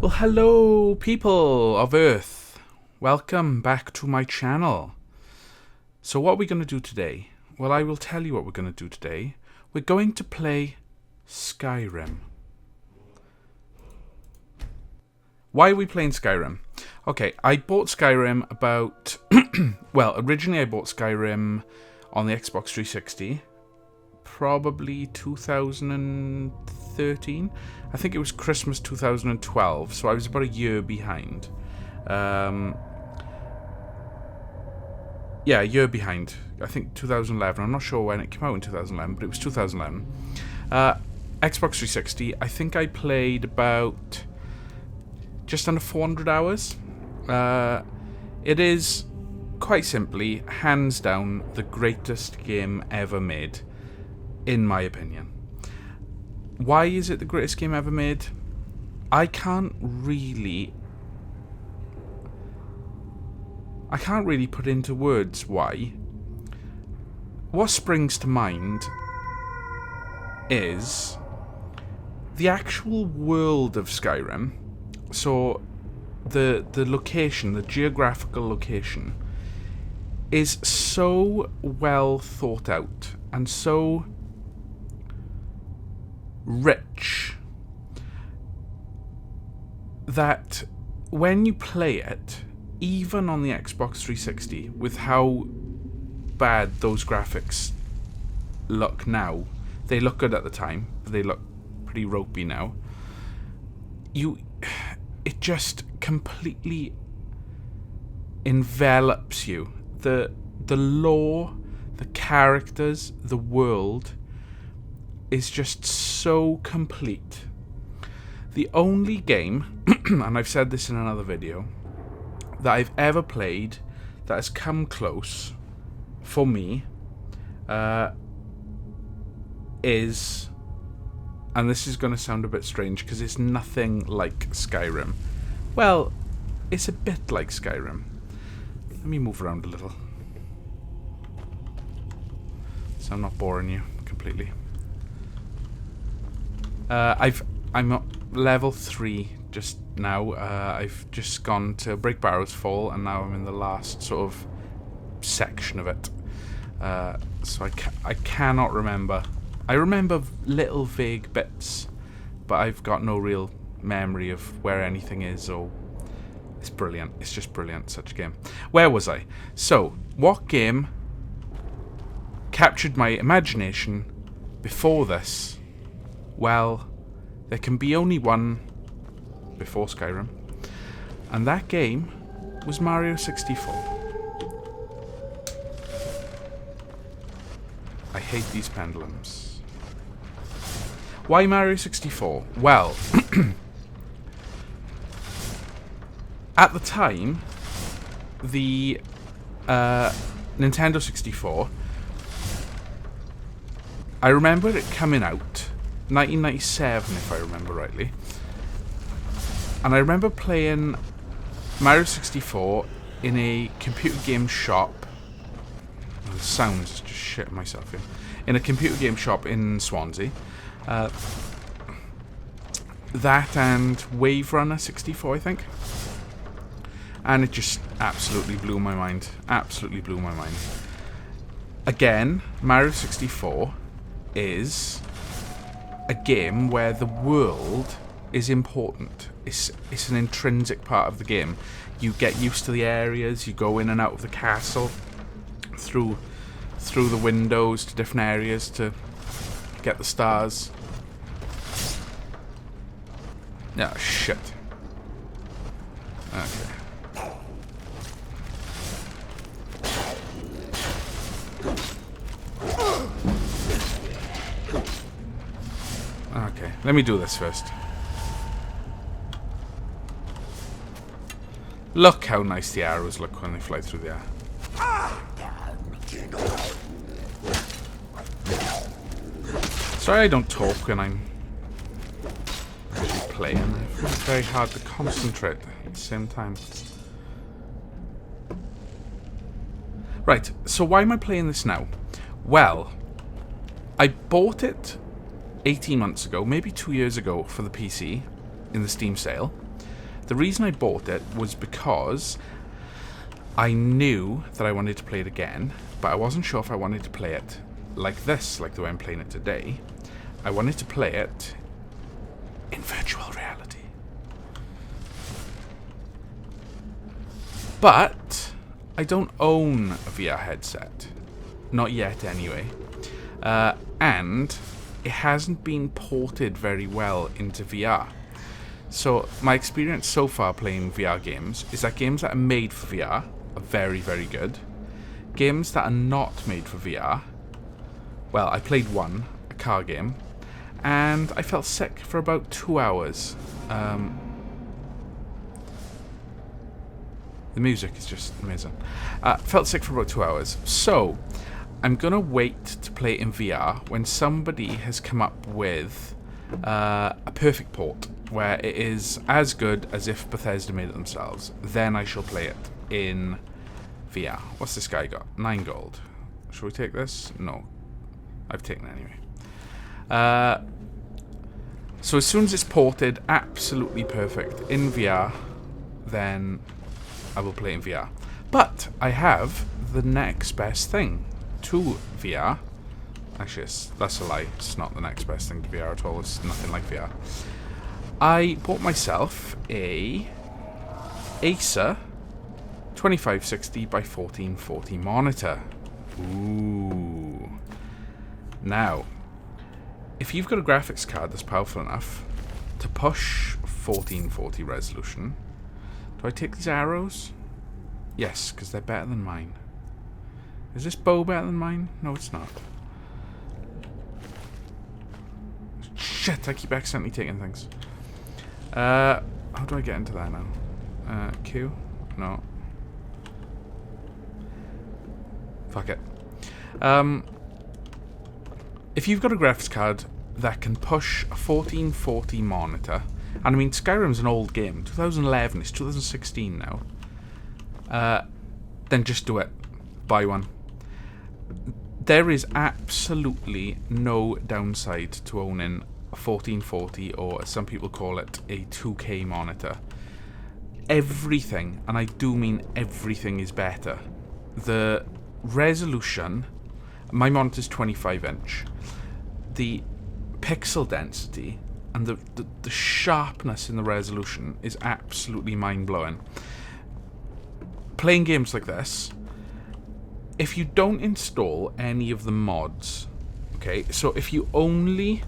Well, hello, people of Earth. Welcome back to my channel. So what are we going to do today? Well, I will tell you what we're going to do today. We're going to play Skyrim. Why are we playing Skyrim? Okay, I bought Skyrim about... well, originally I bought Skyrim on the Xbox 360. Probably 2013. I think it was Christmas 2012, so I was about a year behind. Yeah, a year behind. I think 2011. I'm not sure when it came out in 2011, but it was 2011. Xbox 360, I think I played about just under 400 hours. It is, quite simply, hands down, the greatest game ever made, in my opinion. Why is it the greatest game ever made? I can't really put into words why. What springs to mind is the actual world of Skyrim. So the location, the geographical location, is so well thought out and so rich that when you play it, even on the Xbox 360, with how bad those graphics look now, they look good at the time, but they look pretty ropey now, it just completely envelops you. The lore, the characters, the world is just so complete. The only game, and I've said this in another video, that I've ever played that has come close, for me, is, and this is going to sound a bit strange because it's nothing like Skyrim. Well, it's a bit like Skyrim. Let me move around a little, so I'm not boring you completely. I'm at level 3 just now. I've just gone to Break Barrow's Fall, and now I'm in the last sort of section of it. So I cannot remember. I remember little vague bits, but I've got no real memory of where anything is. Or it's brilliant. It's just brilliant. Such a game. Where was I? So, what game captured my imagination before this? Well, there can be only one before Skyrim, and that game was Mario 64. I hate these pendulums. Why Mario 64? Well, at the time, the Nintendo 64, I remember it coming out 1997, if I remember rightly. And I remember playing Mario 64 in a computer game shop. Oh, the sounds just shitting myself in. In a computer game shop in Swansea. That and Wave Runner 64, I think. And it just absolutely blew my mind. Absolutely blew my mind. Again, Mario 64 is a game where the world is important. It's an intrinsic part of the game. You get used to the areas, you go in and out of the castle, through the windows to different areas to get the stars. Oh, shit. Okay. Okay, let me do this first. Look how nice the arrows look when they fly through the air. Sorry I don't talk when I'm actually playing. It's very hard to concentrate at the same time. Right, so why am I playing this now? Well, I bought it 18 months ago, maybe 2 years ago, for the PC. in the Steam sale. The reason I bought it was because I knew that I wanted to play it again, but I wasn't sure if I wanted to play it like this, like the way I'm playing it today. I wanted to play it in virtual reality. But I don't own a VR headset. Not yet, anyway. And it hasn't been ported very well into VR. So my experience so far playing VR games is that games that are made for VR are very, very good. Games that are not made for VR, well, I played one, a car game, and I felt sick for about 2 hours. The music is just amazing. Felt sick for about 2 hours. So I'm going to wait to play it in VR when somebody has come up with a perfect port where it is as good as if Bethesda made it themselves. Then I shall play it in VR. What's this guy got? 9 gold. Shall we take this? No. I've taken it anyway. So as soon as it's ported absolutely perfect in VR, then I will play in VR. But I have the next best thing to VR. Actually, that's a lie. It's not the next best thing to VR at all. It's nothing like VR. I bought myself a Acer 2560 by 1440 monitor. Ooh. Now, if you've got a graphics card that's powerful enough to push 1440 resolution, do I take these arrows? Yes, because they're better than mine. Is this bow better than mine? No, it's not. Shit, I keep accidentally taking things. How do I get into that now? Q? No. Fuck it. If you've got a graphics card that can push a 1440 monitor, and I mean Skyrim's an old game, 2011, it's 2016 now, then just do it. Buy one. There is absolutely no downside to owning a 1440, or as some people call it, a 2K monitor. Everything, and I do mean everything, is better. The resolution, my monitor's 25 inch. The pixel density and the sharpness in the resolution is absolutely mind-blowing. Playing games like this, if you don't install any of the mods, okay, so if you only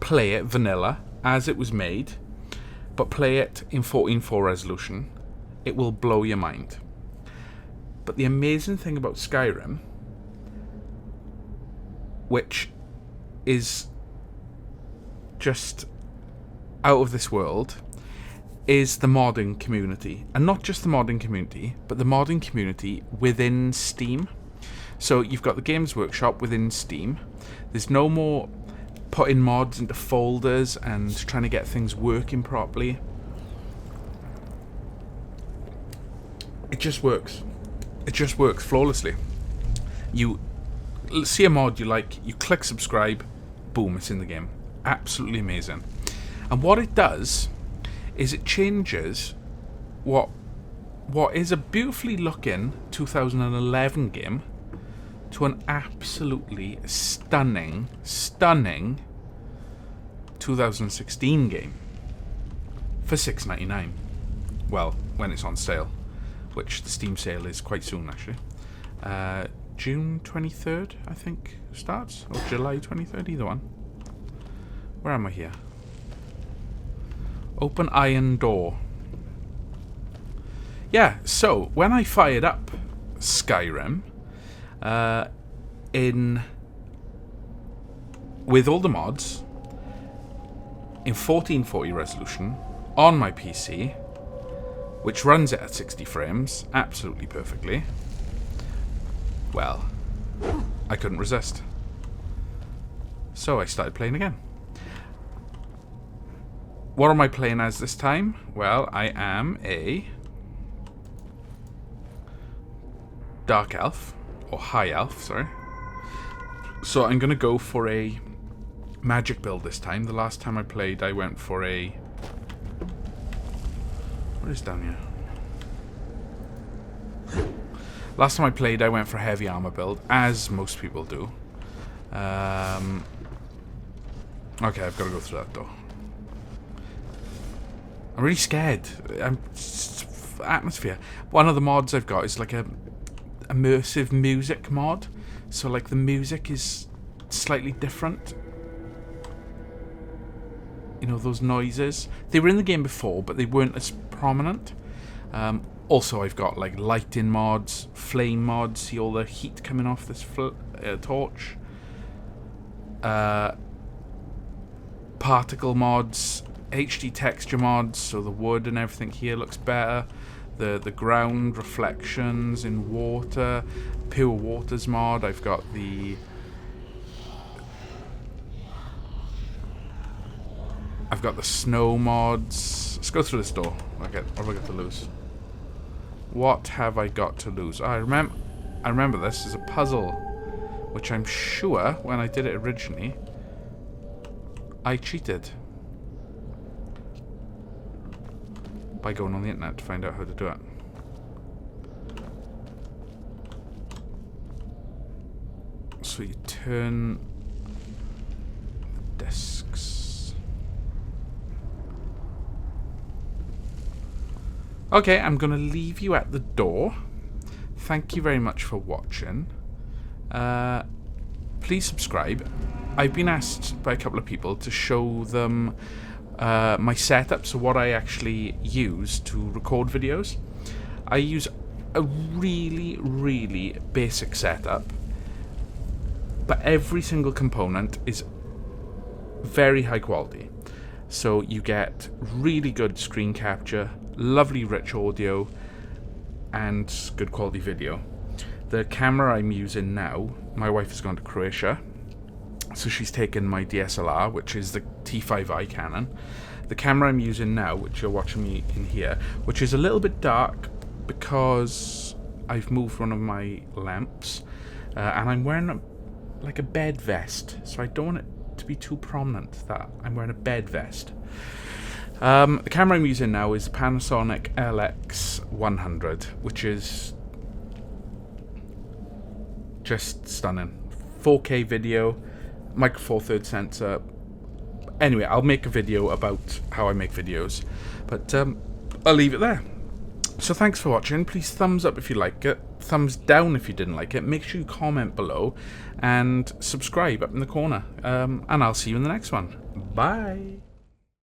play it vanilla as it was made, but play it in 14:4 resolution, it will blow your mind. But the amazing thing about Skyrim, which is just out of this world, is the modding community. And not just the modding community, but the modding community within Steam. So you've got the Games Workshop within Steam. There's no more putting mods into folders and trying to get things working properly. It just works. It just works flawlessly. You see a mod you like, you click subscribe, boom, it's in the game. Absolutely amazing. And what it does is it changes what is a beautifully looking 2011 game to an absolutely stunning 2016 game for $6.99. Well, when it's on sale, which the Steam sale is quite soon, actually. June 23rd, I think, starts, or July 23rd, either one. Where am I here? Open iron door. Yeah, so when I fired up Skyrim with all the mods in 1440 resolution on my PC, which runs it at 60 frames absolutely perfectly, well, I couldn't resist. So I started playing again. What am I playing as this time? Well, I am a Dark Elf, or High Elf, sorry. So I'm going to go for a magic build this time. The last time I played, I went for a What is down here? Last time I played, I went for a heavy armor build, as most people do. Okay, I've got to go through that door. I'm really scared. Atmosphere. One of the mods I've got is like a immersive music mod. So like the music is slightly different. You know, those noises. They were in the game before, but they weren't as prominent. Also, I've got like lighting mods, flame mods. See all the heat coming off this torch. Particle mods, HD texture mods, so the wood and everything here looks better. The ground reflections in water, pure waters mod. I've got the snow mods. Let's go through this door. Okay, what have I got to lose? What have I got to lose? I remember this is a puzzle, which I'm sure when I did it originally, I cheated by going on the internet to find out how to do it. So you turn the discs. Okay, I'm going to leave you at the door. Thank you very much for watching. Please subscribe. I've been asked by a couple of people to show them my setup, so what I actually use to record videos. I use a really, really basic setup, but every single component is very high quality. So you get really good screen capture, lovely rich audio, and good quality video. The camera I'm using now, my wife has gone to Croatia, so she's taken my DSLR, which is the T5i Canon. The camera I'm using now, which you're watching me in here, which is a little bit dark because I've moved one of my lamps, and I'm wearing like a bed vest, so I don't want it to be too prominent that I'm wearing a bed vest. The camera I'm using now is the Panasonic LX100, which is just stunning. 4K video, micro four thirds sensor. Anyway, I'll make a video about how I make videos, but I'll leave it there. So thanks for watching. Please thumbs up if you like it, thumbs down if you didn't like it. Make sure you comment below and subscribe up in the corner, and I'll see you in the next one. Bye.